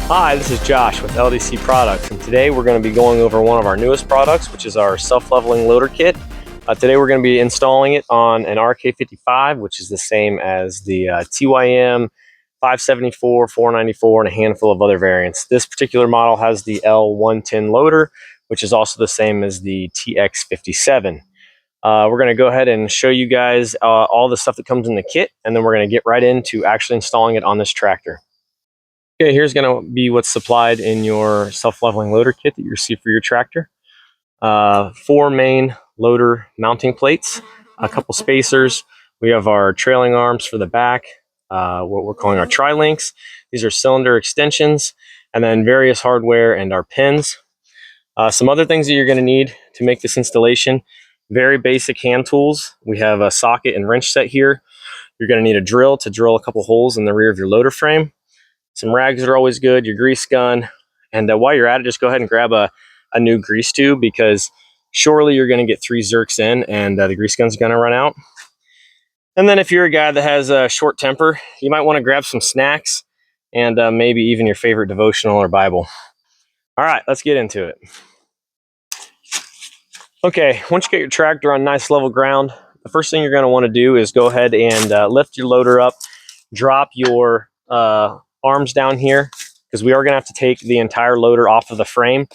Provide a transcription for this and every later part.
Hi, this is Josh with LDC Products, and today we're going to be going over one of our newest products, which is our self-leveling loader kit. Today we're going to be installing it on an RK55, which is the same as the TYM 574, 494, and a handful of other variants. This particular model has the L110 loader, which is also the same as the TX57. We're going to go ahead and show you guys all the stuff that comes in the kit, and then we're going to get right into actually installing it on this tractor. Okay, here's going to be what's supplied in your self-leveling loader kit that you receive for your tractor. 4 main loader mounting plates, a couple spacers. We have our trailing arms for the back, what we're calling our tri-links. These are cylinder extensions, and then various hardware and our pins. Some other things that you're going to need to make this installation: very basic hand tools. We have a socket and wrench set here. You're going to need a drill to drill a couple holes in the rear of your loader frame. Some rags are always good, your grease gun, and while you're at it, just go ahead and grab a new grease tube, because surely you're going to get 3 zerks in and the grease gun's going to run out. And then if you're a guy that has a short temper, you might want to grab some snacks and maybe even your favorite devotional or Bible. All right, let's get into it. Okay, once you get your tractor on nice level ground, the first thing you're going to want to do is go ahead and lift your loader up, drop your arms down here, because we are going to have to take the entire loader off of the frame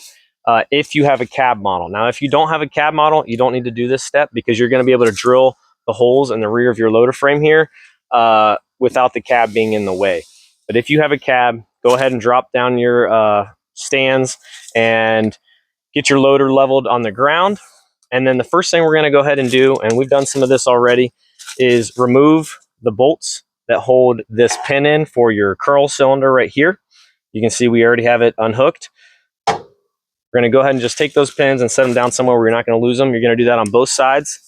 if you have a cab model. Now, if you don't have a cab model, you don't need to do this step, because you're going to be able to drill the holes in the rear of your loader frame here without the cab being in the way. But if you have a cab, go ahead and drop down your stands and get your loader leveled on the ground. And then the first thing we're going to go ahead and do, and we've done some of this already, is remove the bolts that hold this pin in for your curl cylinder right here. You can see we already have it unhooked. We're going to go ahead and just take those pins and set them down somewhere where you're not going to lose them. You're going to do that on both sides.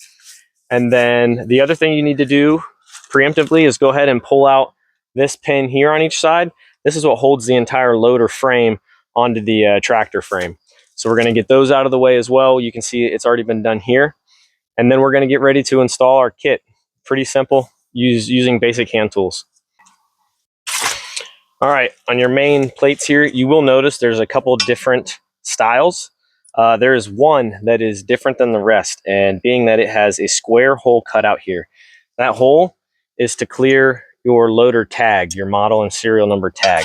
And then the other thing you need to do preemptively is go ahead and pull out this pin here on each side. This is what holds the entire loader frame onto the tractor frame. So we're going to get those out of the way as well. You can see it's already been done here. And then we're going to get ready to install our kit. Pretty simple, using basic hand tools. All right, on your main plates here, you will notice there's a couple different styles. There is one that is different than the rest, and being that it has a square hole cut out here. That hole is to clear your loader tag, your model and serial number tag.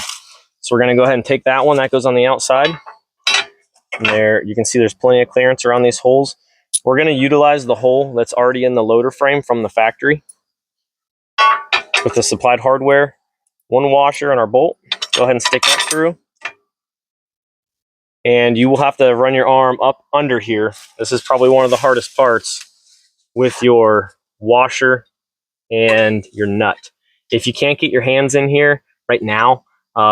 So we're going to go ahead and take that one. That goes on the outside. And there, you can see there's plenty of clearance around these holes. We're going to utilize the hole that's already in the loader frame from the factory with the supplied hardware. 1 washer and our bolt. Go ahead and stick that through. And you will have to run your arm up under here. This is probably one of the hardest parts, with your washer and your nut. If you can't get your hands in here right now,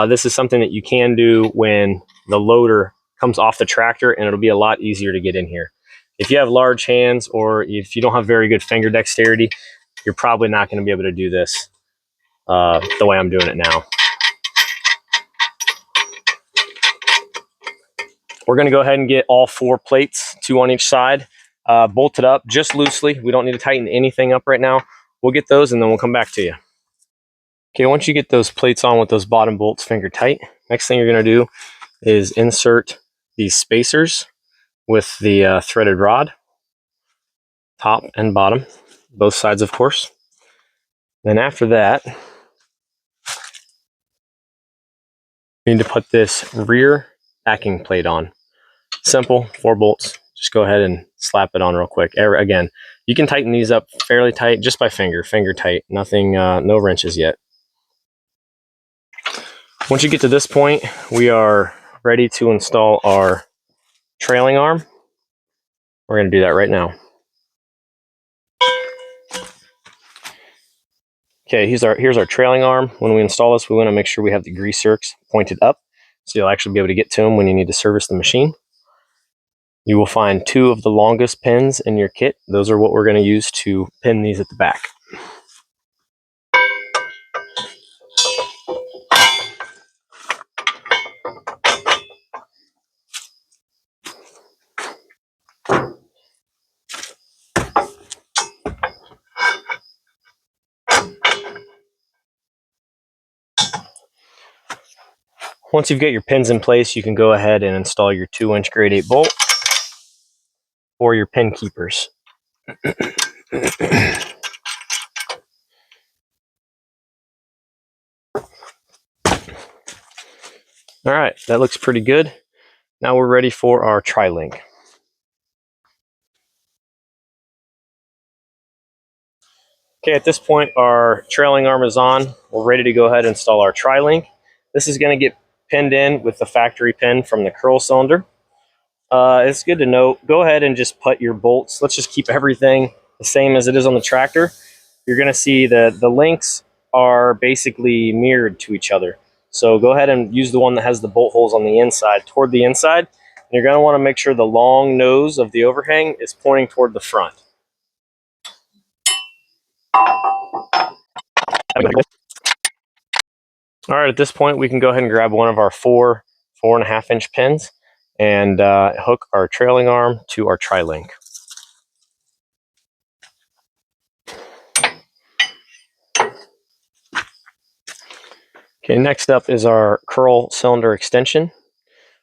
this is something that you can do when the loader comes off the tractor, and it'll be a lot easier to get in here. If you have large hands, or if you don't have very good finger dexterity, you're probably not going to be able to do this the way I'm doing it now. We're going to go ahead and get all 4 plates, 2 on each side, bolted up just loosely. We don't need to tighten anything up right now. We'll get those and then we'll come back to you. Okay, once you get those plates on with those bottom bolts finger tight, next thing you're going to do is insert these spacers with the threaded rod, top and bottom, both sides of course. Then after that, you need to put this rear backing plate on. Simple, 4 bolts. Just go ahead and slap it on real quick. Again, you can tighten these up fairly tight just by finger tight. Nothing, no wrenches yet. Once you get to this point, we are ready to install our trailing arm. We're going to do that right now. Okay, here's our trailing arm. When we install this, we want to make sure we have the grease zerks pointed up, so you'll actually be able to get to them when you need to service the machine. You will find 2 of the longest pins in your kit. Those are what we're going to use to pin these at the back. Once you've got your pins in place, you can go ahead and install your 2-inch grade 8 bolt or your pin keepers. All right, that looks pretty good. Now we're ready for our tri-link. Okay, at this point, our trailing arm is on. We're ready to go ahead and install our tri-link. This is going to get pinned in with the factory pin from the curl cylinder. It's good to know, go ahead and just put your bolts. Let's just keep everything the same as it is on the tractor. You're going to see that the links are basically mirrored to each other. So go ahead and use the one that has the bolt holes on the inside toward the inside. And you're going to want to make sure the long nose of the overhang is pointing toward the front. All right, at this point, we can go ahead and grab one of our 4.5-inch pins and hook our trailing arm to our tri-link. Okay, next up is our curl cylinder extension.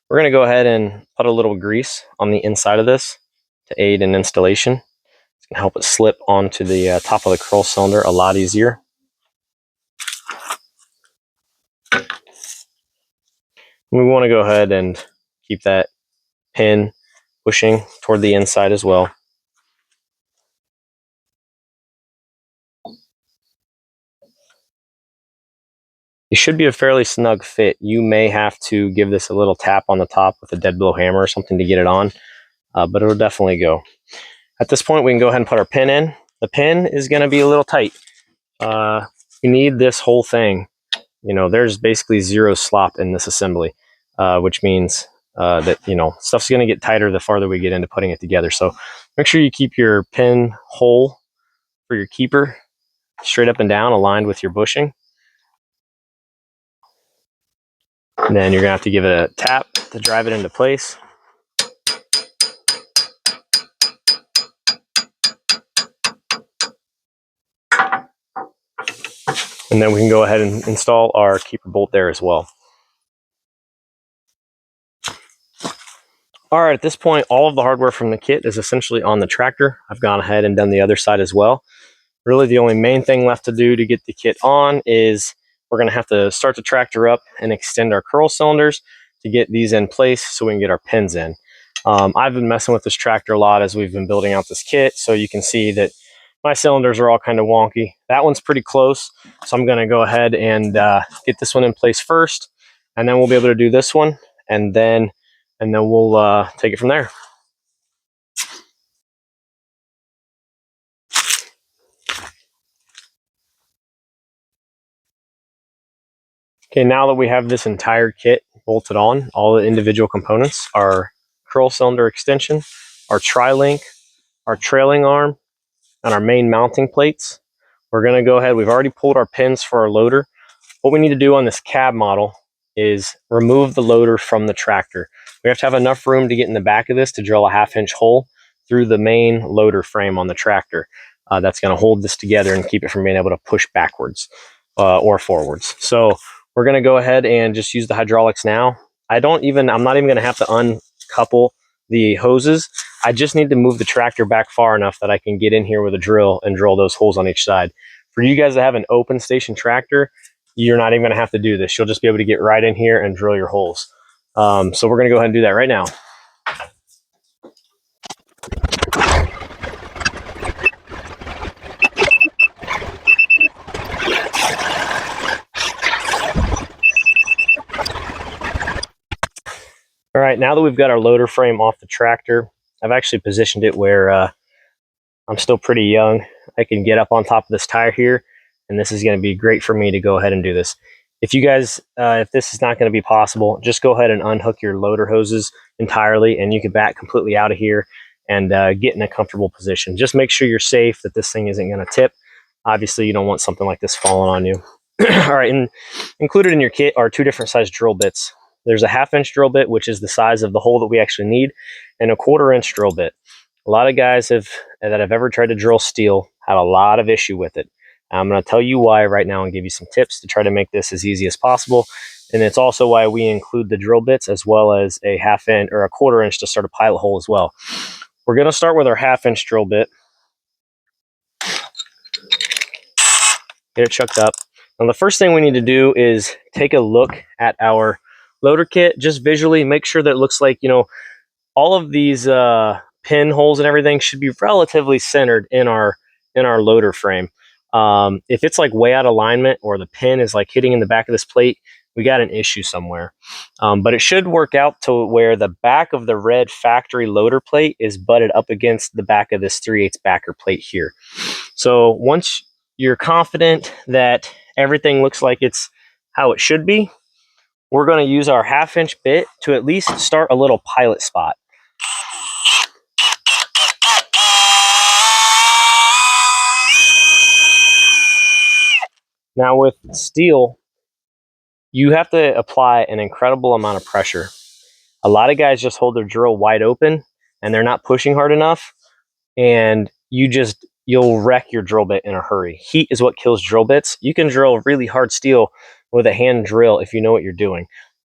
We're going to go ahead and put a little grease on the inside of this to aid in installation. It's going to help it slip onto the top of the curl cylinder a lot easier. We want to go ahead and keep that pin pushing toward the inside as well. It should be a fairly snug fit. You may have to give this a little tap on the top with a dead blow hammer or something to get it on, but it'll definitely go. At this point, we can go ahead and put our pin in. The pin is going to be a little tight. You need this whole thing. You know, there's basically zero slop in this assembly, which means that, you know, stuff's going to get tighter the farther we get into putting it together. So make sure you keep your pin hole for your keeper straight up and down, aligned with your bushing. And then you're going to have to give it a tap to drive it into place. And then we can go ahead and install our keeper bolt there as well. All right, at this point, all of the hardware from the kit is essentially on the tractor. I've gone ahead and done the other side as well. Really, the only main thing left to do to get the kit on is we're going to have to start the tractor up and extend our curl cylinders to get these in place so we can get our pins in. I've been messing with this tractor a lot as we've been building out this kit, so you can see that my cylinders are all kind of wonky. That one's pretty close, so I'm going to go ahead and get this one in place first, and then we'll be able to do this one, and then we'll take it from there. Okay, now that we have this entire kit bolted on, all the individual components, our curl cylinder extension, our tri-link, our trailing arm, and our main mounting plates, we're going to go ahead. We've already pulled our pins for our loader. What we need to do on this cab model is remove the loader from the tractor. We have to have enough room to get in the back of this to drill a 1/2-inch hole through the main loader frame on the tractor. That's going to hold this together and keep it from being able to push backwards or forwards. So we're going to go ahead and just use the hydraulics now. I'm not even going to have to uncouple the hoses. I just need to move the tractor back far enough that I can get in here with a drill and drill those holes on each side. For you guys that have an open station tractor, you're not even going to have to do this. You'll just be able to get right in here and drill your holes. So we're going to go ahead and do that right now. All right, now that we've got our loader frame off the tractor, I've actually positioned it where I'm still pretty young. I can get up on top of this tire here, and this is going to be great for me to go ahead and do this. If you guys, if this is not going to be possible, just go ahead and unhook your loader hoses entirely, and you can back completely out of here and get in a comfortable position. Just make sure you're safe, that this thing isn't going to tip. Obviously, you don't want something like this falling on you. All right, and included in your kit are 2 different size drill bits. There's a 1/2-inch drill bit, which is the size of the hole that we actually need, and a 1/4-inch drill bit. A lot of guys that have ever tried to drill steel have a lot of issue with it. I'm going to tell you why right now and give you some tips to try to make this as easy as possible And it's also why we include the drill bits as well as a 1/2 inch or a 1/4 inch to start a pilot hole as well. We're going to start with our 1/2 inch drill bit. Get it chucked up. Now the first thing we need to do is take a look at our loader kit, just visually make sure that it looks like, you know, all of these pin holes and everything should be relatively centered in our loader frame. If it's like way out of alignment or the pin is like hitting in the back of this plate, we got an issue somewhere. But it should work out to where the back of the red factory loader plate is butted up against the back of this 3/8 backer plate here. So once you're confident that everything looks like it's how it should be, we're going to use our 1/2 inch bit to at least start a little pilot spot. Now with steel, you have to apply an incredible amount of pressure. A lot of guys just hold their drill wide open and they're not pushing hard enough, and you'll wreck your drill bit in a hurry. Heat is what kills drill bits. You can drill really hard steel with a hand drill if you know what you're doing.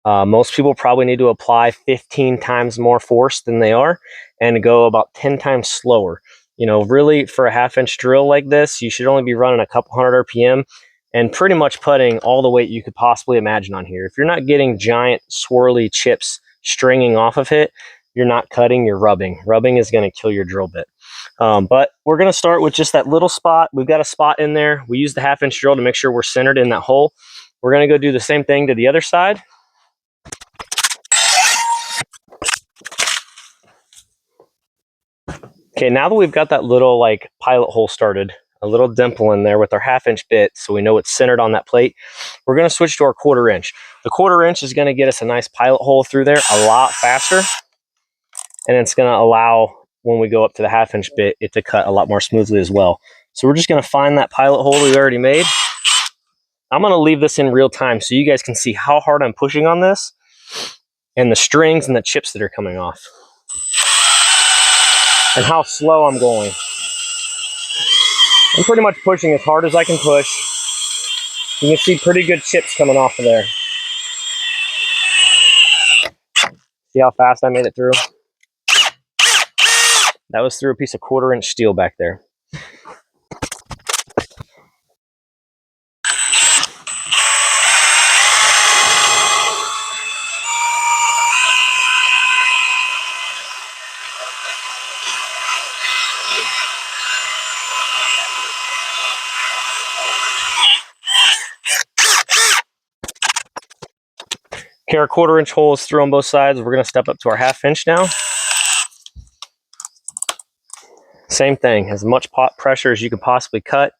Most people probably need to apply 15 times more force than they are and go about 10 times slower. You know, really for a 1/2 inch drill like this, you should only be running a couple hundred RPM and pretty much putting all the weight you could possibly imagine on here. If you're not getting giant swirly chips stringing off of it, you're not cutting, you're rubbing. Rubbing is going to kill your drill bit. But we're going to start with just that little spot. We've got a spot in there. We use the 1/2 inch drill to make sure we're centered in that hole. We're going to go do the same thing to the other side. Okay, now that we've got that little like pilot hole started, a little dimple in there with our 1/2 inch bit so we know it's centered on that plate, we're going to switch to our 1/4 inch. The 1/4 inch is going to get us a nice pilot hole through there a lot faster, and it's going to allow, when we go up to the 1/2 inch bit, it to cut a lot more smoothly as well. So we're just going to find that pilot hole we already made. I'm going to leave this in real time so you guys can see how hard I'm pushing on this and the strings and the chips that are coming off, and how slow I'm going. I'm pretty much pushing as hard as I can push. You can see pretty good chips coming off of there. See how fast I made it through? That was through a piece of 1/4 inch steel back there. Okay, our 1/4 inch hole is through on both sides. We're going to step up to our 1/2 inch now. Same thing, as much pot pressure as you could possibly cut.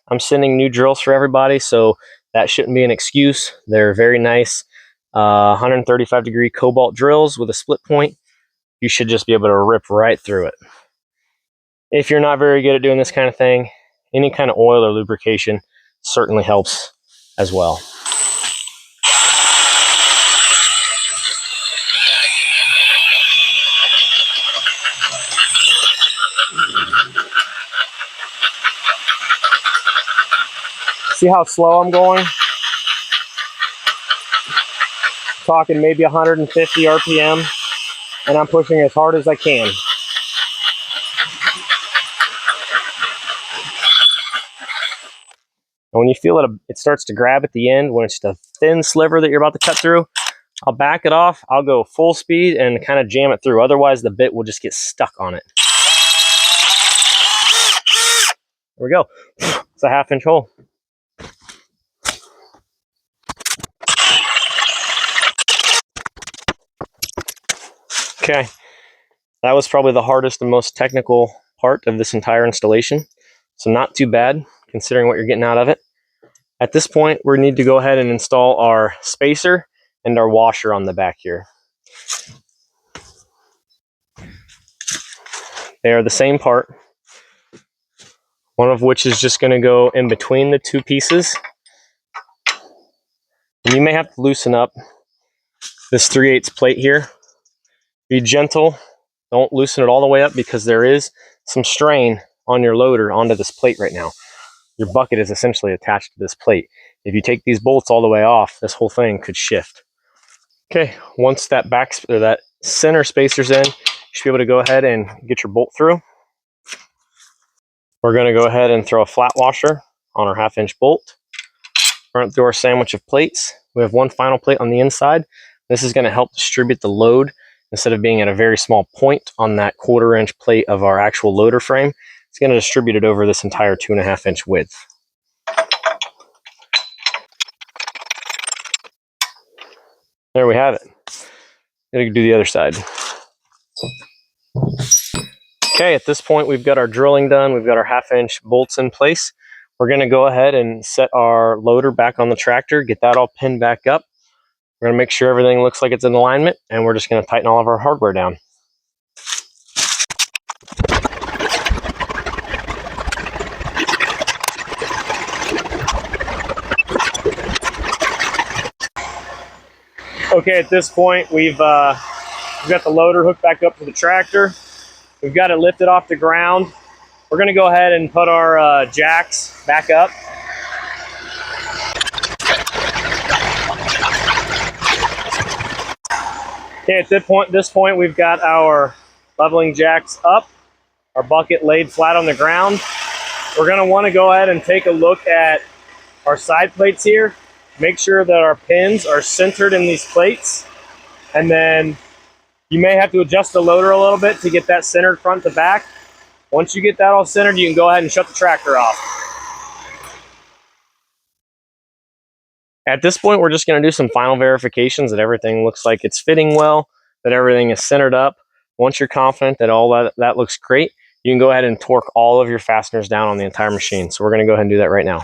I'm sending new drills for everybody, so that shouldn't be an excuse. They're very nice 135 degree cobalt drills with a split point. You should just be able to rip right through it. If you're not very good at doing this kind of thing, any kind of oil or lubrication certainly helps as well. See how slow I'm going? Talking maybe 150 RPM, and I'm pushing as hard as I can. And when you feel it starts to grab at the end, when it's just a thin sliver that you're about to cut through, I'll back it off. I'll go full speed and kind of jam it through. Otherwise, the bit will just get stuck on it. There we go. It's a 1/2 inch hole. Okay, that was probably the hardest and most technical part of this entire installation. So not too bad, considering what you're getting out of it. At this point, we need to go ahead and install our spacer and our washer on the back here. They are the same part, one of which is just going to go in between the two pieces. And you may have to loosen up this 3/8 plate here. Be gentle. Don't loosen it all the way up because there is some strain on your loader onto this plate right now. Your bucket is essentially attached to this plate. If you take these bolts all the way off, this whole thing could shift. Okay, once that that center spacer's in, you should be able to go ahead and get your bolt through. We're going to go ahead and throw a flat washer on our 1/2 inch bolt. Run through our sandwich of plates. We have one final plate on the inside. This is going to help distribute the load instead of being at a very small point on that 1/4 inch plate of our actual loader frame. It's going to distribute it over this entire 2.5 inch width. There we have it. Gonna do the other side. Okay, at this point we've got our drilling done. We've got our 1/2 inch bolts in place. We're going to go ahead and set our loader back on the tractor, get that all pinned back up. We're going to make sure everything looks like it's in alignment, and we're just going to tighten all of our hardware down. Okay, at this point we've got the loader hooked back up to the tractor. We've got it lifted off the ground. We're going to go ahead and put our jacks back up. Okay, at this point we've got our leveling jacks up, our bucket laid flat on the ground. We're going to want to go ahead and take a look at our side plates here. Make sure that our pins are centered in these plates, and then you may have to adjust the loader a little bit to get that centered front to back. Once you get that all centered, you can go ahead and shut the tractor off. At this point, we're just going to do some final verifications that everything looks like it's fitting well, that everything is centered up. Once you're confident that all that looks great, you can go ahead and torque all of your fasteners down on the entire machine. So we're going to go ahead and do that right now.